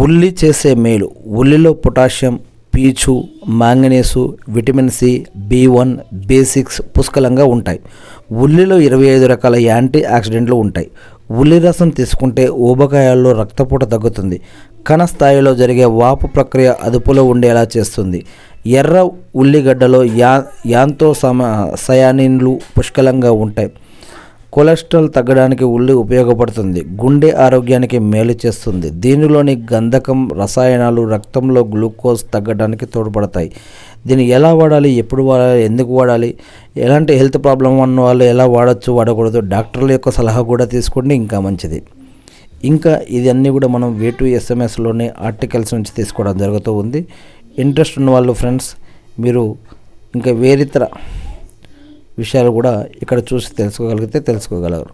ఉల్లి చేసే మేలు. ఉల్లిలో పొటాషియం, పీచు, manganese, vitamin C, B1, B6 పుష్కలంగా ఉంటాయి. ఉల్లిలో 25 రకాల యాంటీ ఆక్సిడెంట్లు ఉంటాయి. ఉల్లి రసం తీసుకుంటే ఊబకాయాల్లో రక్తపోటు తగ్గుతుంది. కణ స్థాయిలో జరిగే వాపు ప్రక్రియ అదుపులో ఉండేలా చేస్తుంది. ఎర్ర ఉల్లిగడ్డలో యాంతోసయానిన్లు పుష్కలంగా ఉంటాయి. కొలెస్ట్రాల్ తగ్గడానికి ఉల్లి ఉపయోగపడుతుంది. గుండె ఆరోగ్యానికి మేలు చేస్తుంది. దీనిలోని గంధకం రసాయనాలు రక్తంలో గ్లూకోజ్ తగ్గడానికి తోడ్పడతాయి. దీన్ని ఎలా వాడాలి, ఎప్పుడు వాడాలి, ఎందుకు వాడాలి, ఎలాంటి హెల్త్ ప్రాబ్లం ఉన్న వాళ్ళు ఎలా వాడచ్చు, వాడకూడదు, డాక్టర్ల యొక్క సలహా కూడా తీసుకోండి, ఇంకా మంచిది. ఇంకా ఇది అన్నీ కూడా మనం V2SMS ఆర్టికల్స్ నుంచి తీసుకోవడం జరుగుతూ ఉంది. ఇంట్రెస్ట్ ఉన్న వాళ్ళు ఫ్రెండ్స్, మీరు ఇంకా వేరితర విషయాలు కూడా ఇక్కడ చూసి తెలుసుకోగలిగితే తెలుసుకోగలరు.